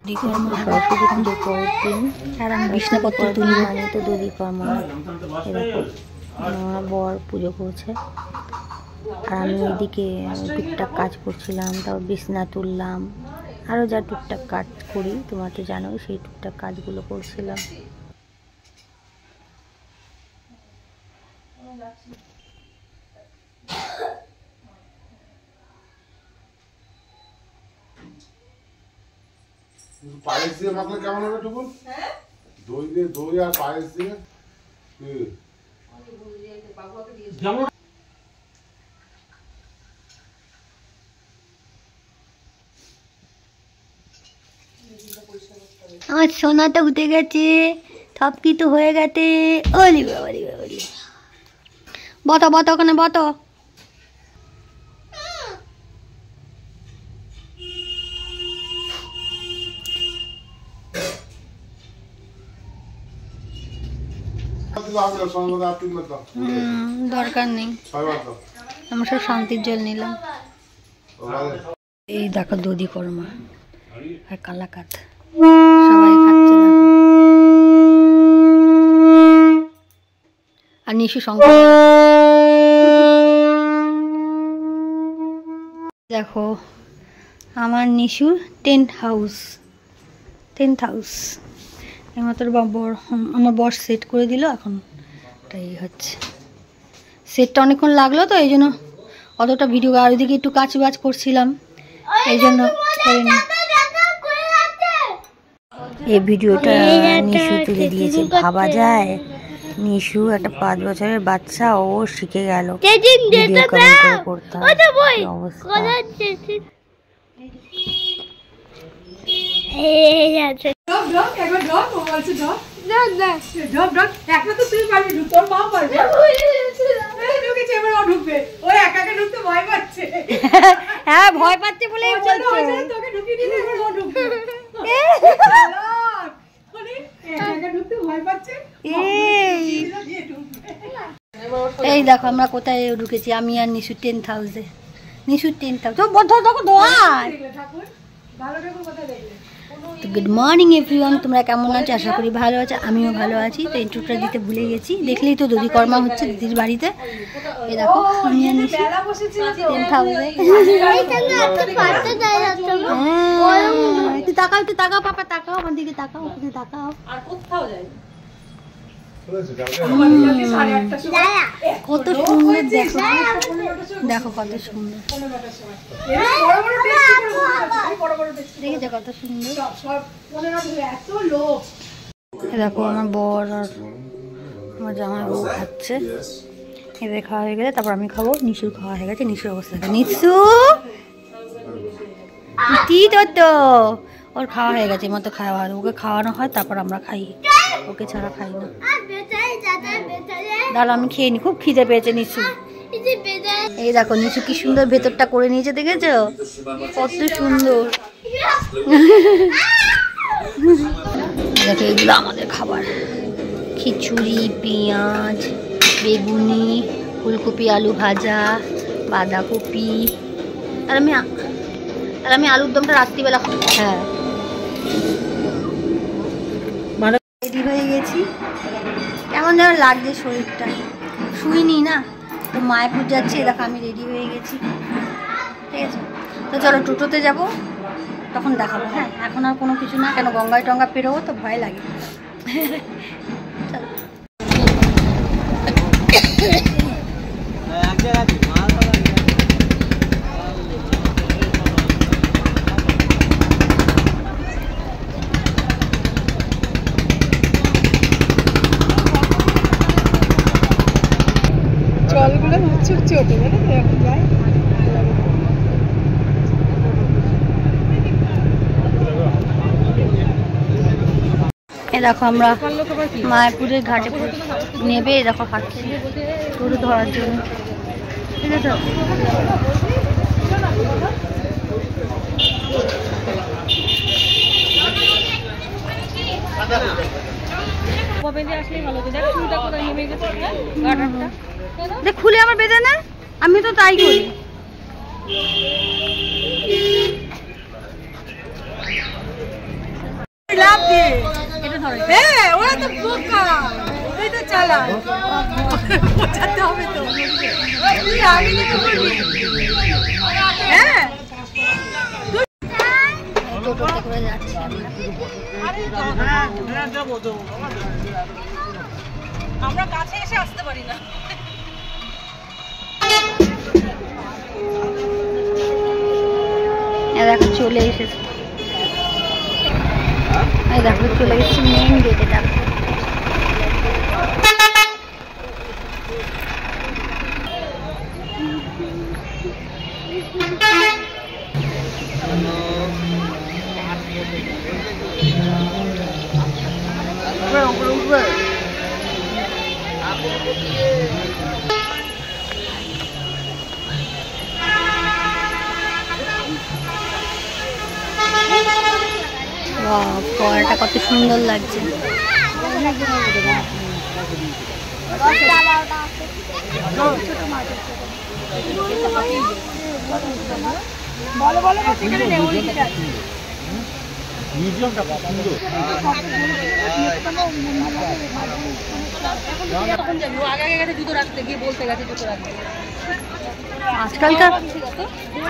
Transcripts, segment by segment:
সরস্বতী পুজোর পরের দিন আর আমি বিছনাপত্র তুলি মানে তো দধি কর্মা। এরকম বর পুজো করছে আর আমি ওইদিকে টুকটাক কাজ করছিলাম, তারপর বিছনা তুললাম, আরও যা টুকটাক কাজ করি তোমার তো জানো, সেই টুকটাক কাজগুলো করছিলাম। পায়েস দিয়ে মাখলে কেমন হবে টুকুন? দই দিয়ে, দই আর পায়েস দিয়ে আমার সোনাটা উঠে গেছে, সব কিছু হয়ে গেছে। ওলি বাবারি বাবারি, বতো বতো ওখানে বতো। দরকার নেই, আমরা সব শান্তির জল নিলাম। এই দেখো দধি কর্মা আর কালাকাত সবাই খাচ্ছে আর নিশু শঙ্কর। দেখো আমার নিশুর টেন্ট হাউস এইমাত্র আমার বর সেট করে দিল। এখন এটাই হচ্ছে সেটটা অনেকক্ষণ লাগলো তো এই জন্য অতটা ভিডিও, আর ওইদিকে একটু কাজ বাজ করছিলাম এই জন্য করিনি। এই ভিডিওটা নিশু তুলে দিয়েছে। ভাবা যায় নিশু একটা 5 বছরের বাচ্চা, ও শিখে গেল ভিডিও কেমন করে করতে হয়। হ্যাঁ ভয় পাচ্ছে বলেই এই দেখো আমরা কোথায় ঢুকেছি, আমি আর নিশু টেন্ট হাউসে। তো গুড মর্নিং এভরিওয়ান, তোমরা কেমন আছো? আশা করি ভালো আছো, আমিও ভালো আছি। তো ইন্ট্রোটা দিতে ভুলে গেছি, দেখলেই তো দধি কর্মা হচ্ছে দিদির বাড়িতে। এই দেখো আমি আর নিশু টেন্ট হাউসে। একটু তাকাও, একটু তাকাও পাপা, তাকাও আমার দিকে, তাকাও ওখানে তাকাও। আর কোথাও যাই কত সুন্দর, দেখো দেখো কত সুন্দর, দেখেছো কত সুন্দর। দেখো আমার বর আর আমার জামাই বউ খাচ্ছে, এদের খাওয়া হয়ে গেলে তারপর আমি খাবো। নিশুর খাওয়া হয়ে গেছে, নিশুর অবস্থা নিশু তো ওর খাওয়া হয়ে গেছে, মতো খাওয়া হয়, ওকে খাওয়ানো হয় তারপর আমরা খাই, ওকে ছাড়া খাই না। দাঁড়া আমি খেয়ে নি, খুব খিদে পেয়েছে নিশু। এই দেখো নিশু কি সুন্দর ভেতরটা করে নিয়েছে, দেখেছো কত সুন্দর। দেখো এগুলো আমাদের খাবার, খিচুড়ি, পেঁয়াজ, বেগুনি, ফুলকপি, আলু ভাজা, বাঁধাকপি, আর আমি আলুর দমটা রাত্রিবেলা। হ্যাঁ রেডি হয়ে গেছি, কেমন যেন লাগছে শরীরটা, শুইনি না তো মায়াপুর যাচ্ছি। দেখো আমি রেডি হয়ে গেছি, ঠিক আছে। তো চলো টোটোতে যাব, তখন দেখাবো। হ্যাঁ এখন আর কোনো কিছু না, কেন গঙ্গায় টঙ্গা পেরোবো তো ভয় লাগে। চলো জলগুলো ছুটছে ওঠে, জানো তো এখন যায়। এ দেখো আমরা মায়াপুরের ঘাটে নেবে, দেখো হাঁটছি গরু ধরার জন্য, ঠিক আছে। খুলে আমার বেঁধে না, আমি তো তাই করি। হ্যাঁ ওরা তো বোকা, ওই তো চালাক, বোঝাতে হবে তো। তুই আগে থেকে বলবি হ্যাঁ। টোটোতে করে যাচ্ছি আমরা কাছে এসে আসতে পারি না। দেখো চলে এসেছে, দেখো চলে এসেছি মেন গেটে। দেখো ফলটা কত সুন্দর লাগছে।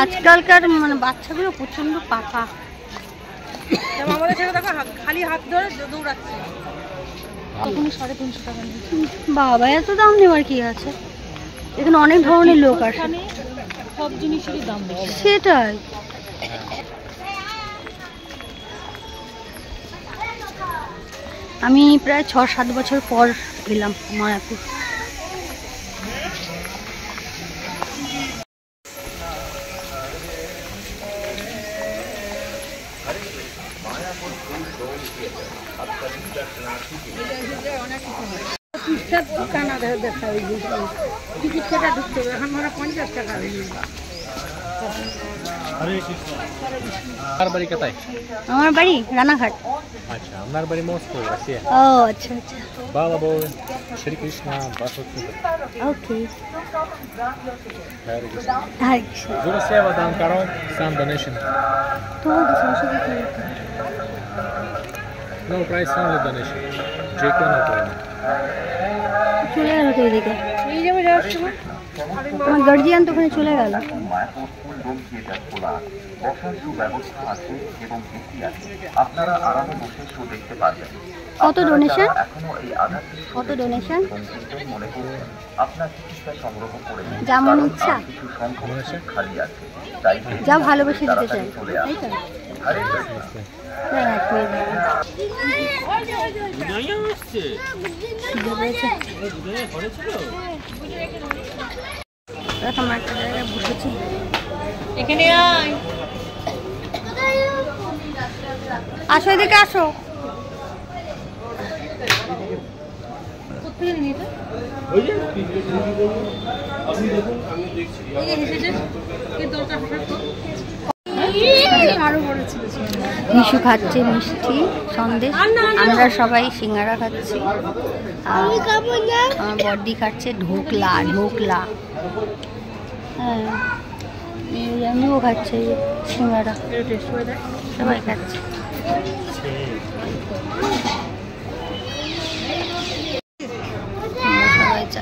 আজকালকার মানে বাচ্চাগুলো প্রচন্ড পাকা। আমাদের ছেলে দেখো খালি হাত ধরে দৌড়াচ্ছে। তখনই 350 টাকা নিয়েছে। বাবা এত দাম নেওয়ার কি আছে, এখানে অনেক ধরনের লোক আসে, সব জিনিসেরই দাম বেশি। সেটাই। আমি প্রায় 6-7 বছর পর এলাম মায়াপুর। বাড়ি কোথায়? আমার বাড়ি রানাঘাট। আচ্ছা, আপনার বাড়ি মস্কো, রাশিয়া। ও আচ্ছা আচ্ছা। বাবা বল শ্রী কৃষ্ণ বাসুদেব। ওকে, হরে কৃষ্ণ। হরে Krishna. Juro seva dan karo sam donation. তো No price only donation. যে কোনো করে না। চলে গেল তো এদিকে, এই যাবে যাওয়ার সময় আমার গার্জিয়ান তো ওখানে চলে গেল। কত ডোনেশন? কত ডোনেশন? যেমন ইচ্ছা, যা ভালোবেসে দিতে চাই, তাই তো? আমরা একটা জায়গায় বসেছি, এখানে আয়। আসো এদিকে আসো। মিশু খাচ্ছে মিষ্টি সন্দেশ, আমরা সবাই সিঙ্গারা খাচ্ছি, আমার বড়দি খাচ্ছে ঢোকলা। ঢোকলা হ্যাঁ, আমিও খাচ্ছি সিঙ্গারা, সবাই খাচ্ছে। সবাই চা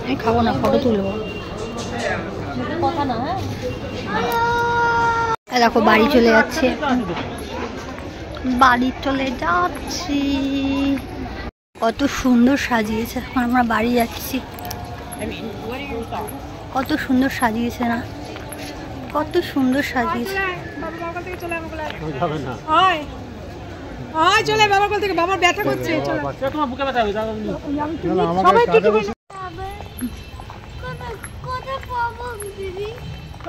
আমি খাবো না, ফটো তুলবো। দেখো বাড়ি চলে যাচ্ছে, বাড়ি চলে যাচ্ছি। কত সুন্দর সাজিয়েছে, এখন আমরা বাড়ি যাচ্ছি। কত সুন্দর সাজিয়েছে না, কত সুন্দর সাজিয়েছে। চলে বাবার কোল থেকে, বাবার ব্যথা করছে। তোমার বুকে ব্যথা হবে।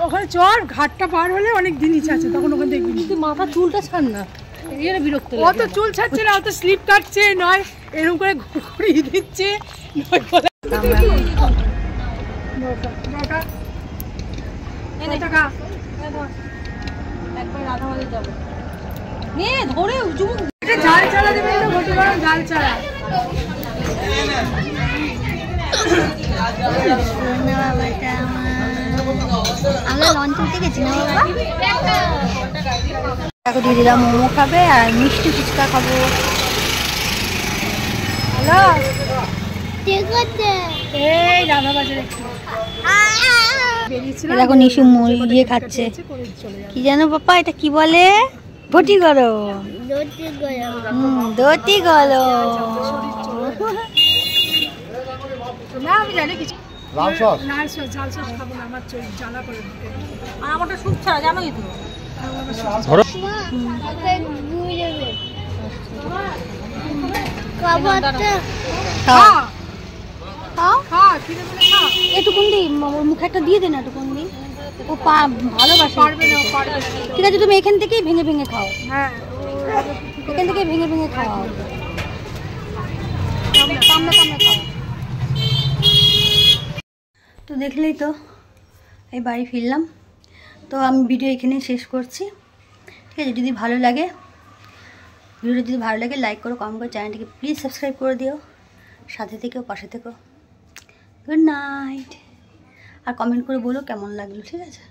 ওখানে চর ঘাটটা পার হলে অনেক দিন ইচ্ছা আছে, তখন ওখানে দেখবি। কিন্তু মাথা চুলটা ছাড় না, বিরক্ত। অত চুল ছাড়ছে না, অত স্লিপ কাটছে, নয় এরকম করে ঘুরিয়ে দিচ্ছে, ঝাল ছাড়া দেবে, ঝাল ছাড়া। আমরা লঞ্চ উঠে গেছি না বাবা। দেখো দিদিরা মোমো খাবে আর মিষ্টি ফুচকা খাবো। হ্যালো এই রাধা বাজার একটু বেরিয়েছিল। দেখো নিশু মুড়ি দিয়ে খাচ্ছে। কি জানো পাপা এটা কি বলে? ভটি করো। দতি গলো। না আমি জানি কিছু লাল সস লাল সস ঝাল সস খাবো না, আমার চোখ জ্বালা করে দিতে। আর আমারটা স্যুপ ছাড়া জানোই তো। ধরো খা খা কিনে বলে খা। এটুকুন দি ওর মুখে একটা দিয়ে দে না, এটুকুন দি। ও ভালোবাসে। পারবে না পারবে না। ঠিক আছে তুমি এখান থেকেই ভেঙে ভেঙে খাও। হ্যাঁ এখান থেকে ভেঙে ভেঙে খাওয়া কামড়ে কামড়ে খাও। তো দেখলেই তো এই বাড়ি ফিরলাম। তো আমি ভিডিও এখানেই শেষ করছি। ঠিক আছে, যদি ভালো লাগে ভিডিওটা যদি ভালো লাগে লাইক করো, কমেন্ট করো, চ্যানেলটিকে প্লিজ সাবস্ক্রাইব করে দিও। সাথে থেকেও পাশে থেকেও। Good night. আর কমেন্ট করে বলো কেমন লাগলো। ঠিক আছে।